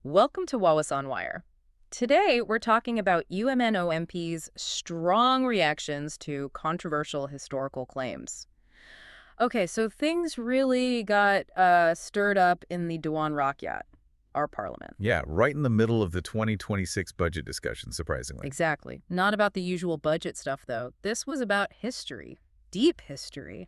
Welcome to Wallace on Wire. Today, we're talking about UMNO MP's strong reactions to controversial historical claims. Okay, so things really got stirred up in the Dewan Rakyat, our parliament. Yeah, right in the middle of the 2026 budget discussion, surprisingly. Exactly. Not about the usual budget stuff, though. This was about history, deep history.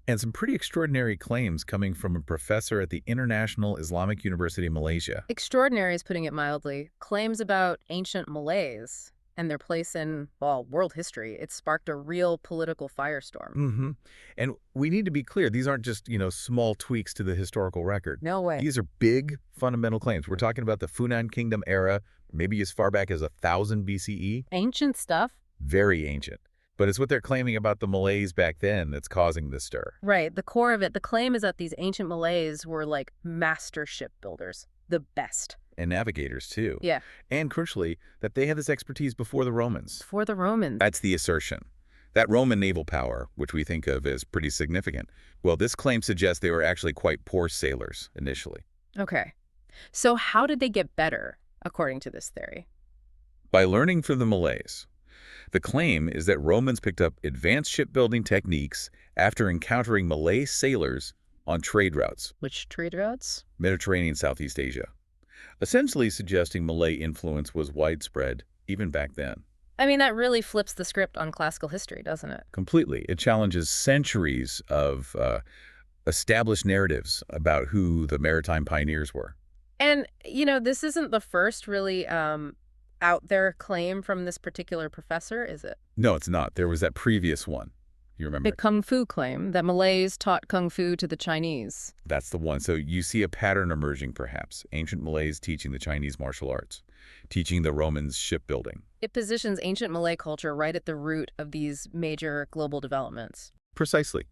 And some pretty extraordinary claims coming from a professor at the International Islamic University of Malaysia. Extraordinary is putting it mildly. Claims about ancient Malays and their place in, well, world history. It sparked a real political firestorm. Mm-hmm. And we need to be clear, these aren't just, small tweaks to the historical record. No way. These are big, fundamental claims. We're talking about the Funan Kingdom era, maybe as far back as 1000 BCE. Ancient stuff? Very ancient. But it's what they're claiming about the Malays back then that's causing this stir. Right. The core of it, the claim is that these ancient Malays were like master shipbuilders, the best. And navigators, too. Yeah. And crucially, that they had this expertise before the Romans. For the Romans. That's the assertion. That Roman naval power, which we think of as pretty significant, well, this claim suggests they were actually quite poor sailors initially. Okay. So how did they get better, according to this theory? By learning from the Malays. The claim is that Romans picked up advanced shipbuilding techniques after encountering Malay sailors on trade routes. Which trade routes? Mediterranean, Southeast Asia. Essentially suggesting Malay influence was widespread even back then. I mean, that really flips the script on classical history, doesn't it? Completely. It challenges centuries of established narratives about who the maritime pioneers were. And, this isn't the first really out there claim from this particular professor, is it? No, it's not. There was that previous one. You remember? The Kung Fu claim that Malays taught Kung Fu to the Chinese. That's the one. So you see a pattern emerging, perhaps. Ancient Malays teaching the Chinese martial arts, teaching the Romans shipbuilding. It positions ancient Malay culture right at the root of these major global developments. Precisely.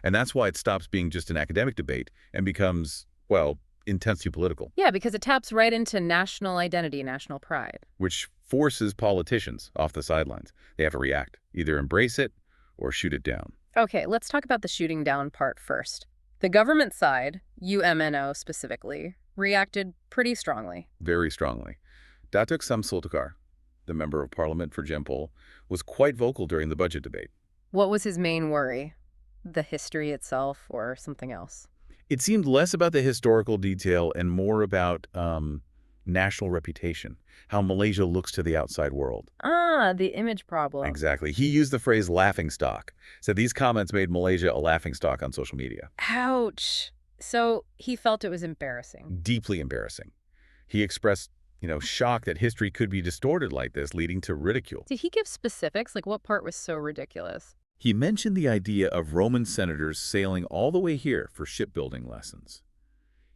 And that's why it stops being just an academic debate and becomes, well, intensely political. Yeah, because it taps right into national identity, national pride. Which forces politicians off the sidelines. They have to react, either embrace it or shoot it down. Okay, let's talk about the shooting down part first. The government side, UMNO specifically, reacted pretty strongly. Very strongly. Datuk Samsultakar, the member of parliament for Jempol, was quite vocal during the budget debate. What was his main worry? The history itself or something else? It seemed less about the historical detail and more about national reputation, how Malaysia looks to the outside world. Ah, the image problem. Exactly. He used the phrase laughingstock. So these comments made Malaysia a laughingstock on social media. Ouch. So he felt it was embarrassing. Deeply embarrassing. He expressed, shock that history could be distorted like this, leading to ridicule. Did he give specifics? Like what part was so ridiculous? He mentioned the idea of Roman senators sailing all the way here for shipbuilding lessons.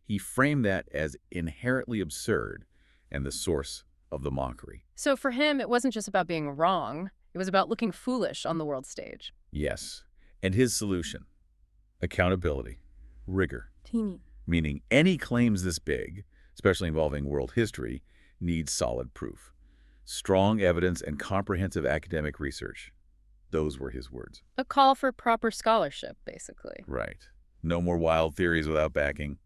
He framed that as inherently absurd and the source of the mockery. So for him, it wasn't just about being wrong. It was about looking foolish on the world stage. Yes. And his solution, accountability, rigor. Teeny. Meaning any claims this big, especially involving world history, need solid proof. Strong evidence and comprehensive academic research. Those were his words. A call for proper scholarship, basically. Right. No more wild theories without backing.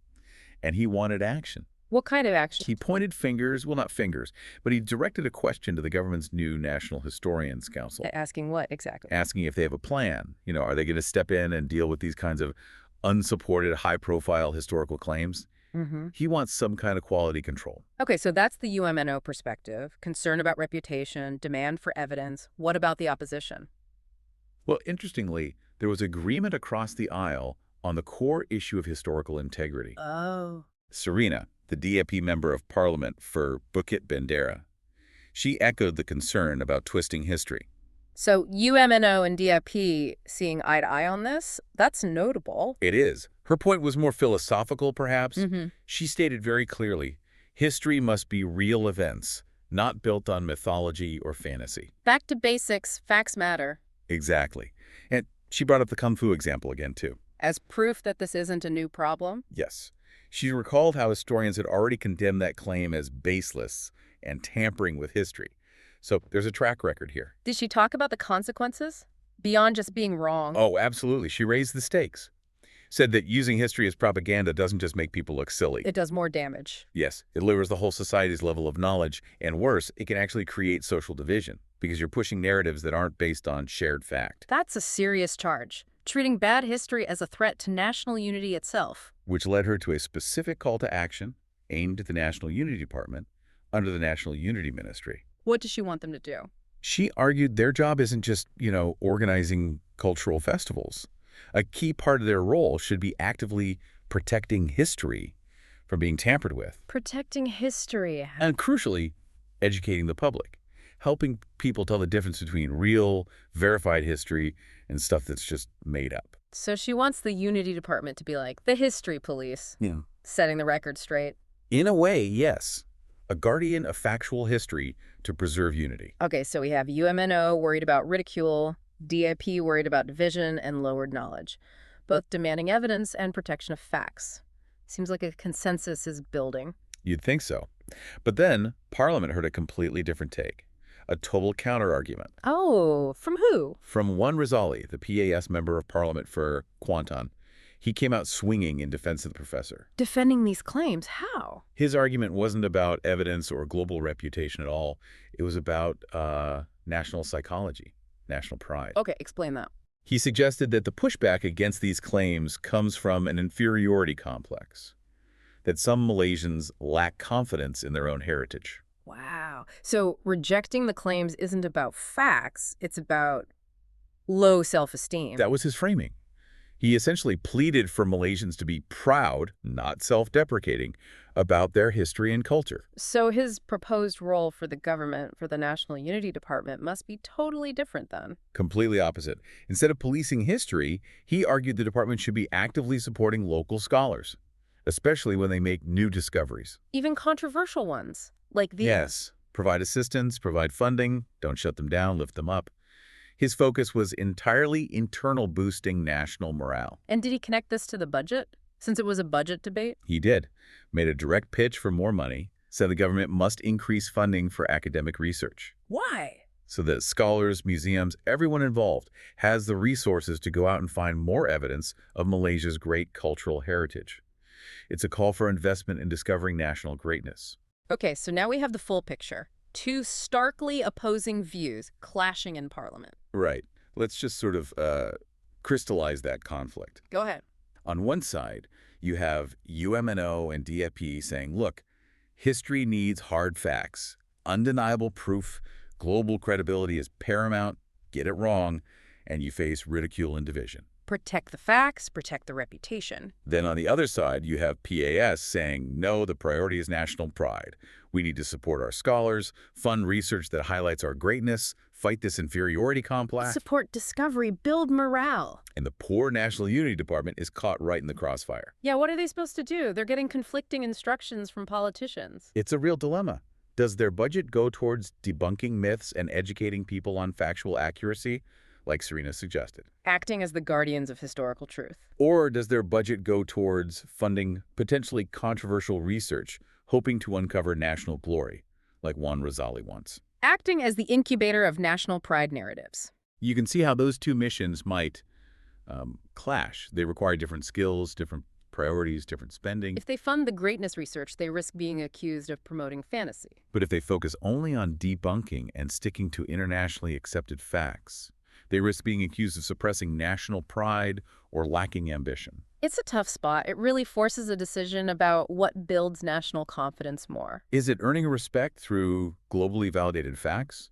And he wanted action. What kind of action? He pointed fingers, well, not fingers, but he directed a question to the government's new National Historians Council. Asking what exactly? Asking if they have a plan. Are they going to step in and deal with these kinds of unsupported, high-profile historical claims? Mm-hmm. He wants some kind of quality control. Okay, so that's the UMNO perspective. Concern about reputation, demand for evidence. What about the opposition? Well, interestingly, there was agreement across the aisle on the core issue of historical integrity. Oh. Serena, the DAP member of parliament for Bukit Bendera, she echoed the concern about twisting history. So UMNO and DAP seeing eye to eye on this? That's notable. It is. Her point was more philosophical, perhaps. Mm-hmm. She stated very clearly, history must be real events, not built on mythology or fantasy. Back to basics, facts matter. Exactly. And she brought up the Kung Fu example again, too. As proof that this isn't a new problem? Yes. She recalled how historians had already condemned that claim as baseless and tampering with history. So there's a track record here. Did she talk about the consequences? Beyond just being wrong? Oh, absolutely. She raised the stakes. Said that using history as propaganda doesn't just make people look silly. It does more damage. Yes, it lowers the whole society's level of knowledge, and worse, it can actually create social division because you're pushing narratives that aren't based on shared fact. That's a serious charge, treating bad history as a threat to national unity itself. Which led her to a specific call to action aimed at the National Unity Department under the National Unity Ministry. What does she want them to do? She argued their job isn't just, organizing cultural festivals. A key part of their role should be actively protecting history from being tampered with. Protecting history. And crucially, educating the public, helping people tell the difference between real, verified history and stuff that's just made up. So she wants the Unity Department to be like the history police, Yeah. setting the record straight. In a way, yes. A guardian of factual history to preserve unity. Okay, so we have UMNO worried about ridicule, DIP worried about division and lowered knowledge, both demanding evidence and protection of facts. Seems like a consensus is building. You'd think so. But then Parliament heard a completely different take, a total counter-argument. Oh, from who? From one Razali, the PAS member of Parliament for Kuantan. He came out swinging in defense of the professor. Defending these claims, how? His argument wasn't about evidence or global reputation at all. It was about national psychology, national pride. Okay, explain that. He suggested that the pushback against these claims comes from an inferiority complex, that some Malaysians lack confidence in their own heritage. Wow. So rejecting the claims isn't about facts, it's about low self-esteem. That was his framing. He essentially pleaded for Malaysians to be proud, not self-deprecating, about their history and culture. So his proposed role for the government, for the National Unity Department, must be totally different then. Completely opposite. Instead of policing history, he argued the department should be actively supporting local scholars, especially when they make new discoveries. Even controversial ones, like these. Yes. Provide assistance, provide funding, don't shut them down, lift them up. His focus was entirely internal boosting national morale. And did he connect this to the budget, since it was a budget debate? He did. Made a direct pitch for more money, said the government must increase funding for academic research. Why? So that scholars, museums, everyone involved has the resources to go out and find more evidence of Malaysia's great cultural heritage. It's a call for investment in discovering national greatness. Okay, so now we have the full picture. Two starkly opposing views clashing in Parliament. Right. Let's just sort of crystallize that conflict. Go ahead. On one side, you have UMNO and DIP saying, look, history needs hard facts, undeniable proof, global credibility is paramount, get it wrong, and you face ridicule and division. Protect the facts, protect the reputation. Then on the other side, you have PAS saying, no, the priority is national pride. We need to support our scholars, fund research that highlights our greatness, fight this inferiority complex. Support discovery, build morale. And the poor National Unity Department is caught right in the crossfire. Yeah, what are they supposed to do? They're getting conflicting instructions from politicians. It's a real dilemma. Does their budget go towards debunking myths and educating people on factual accuracy, like Serena suggested? Acting as the guardians of historical truth. Or does their budget go towards funding potentially controversial research, hoping to uncover national glory, like Juan Razali once? Acting as the incubator of national pride narratives. You can see how those two missions might clash. They require different skills, different priorities, different spending. If they fund the greatness research, they risk being accused of promoting fantasy. But if they focus only on debunking and sticking to internationally accepted facts, they risk being accused of suppressing national pride or lacking ambition. It's a tough spot. It really forces a decision about what builds national confidence more. Is it earning respect through globally validated facts?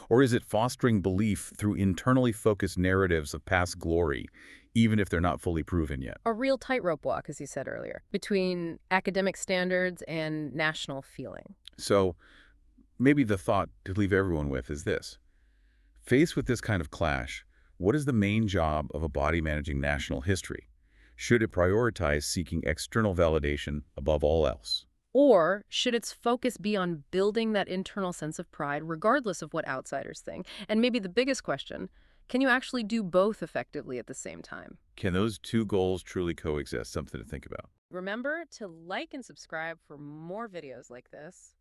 Or is it fostering belief through internally focused narratives of past glory, even if they're not fully proven yet? A real tightrope walk, as you said earlier, between academic standards and national feeling. So maybe the thought to leave everyone with is this. Faced with this kind of clash, what is the main job of a body managing national history? Should it prioritize seeking external validation above all else? Or should its focus be on building that internal sense of pride regardless of what outsiders think? And maybe the biggest question, can you actually do both effectively at the same time? Can those two goals truly coexist? Something to think about. Remember to like and subscribe for more videos like this.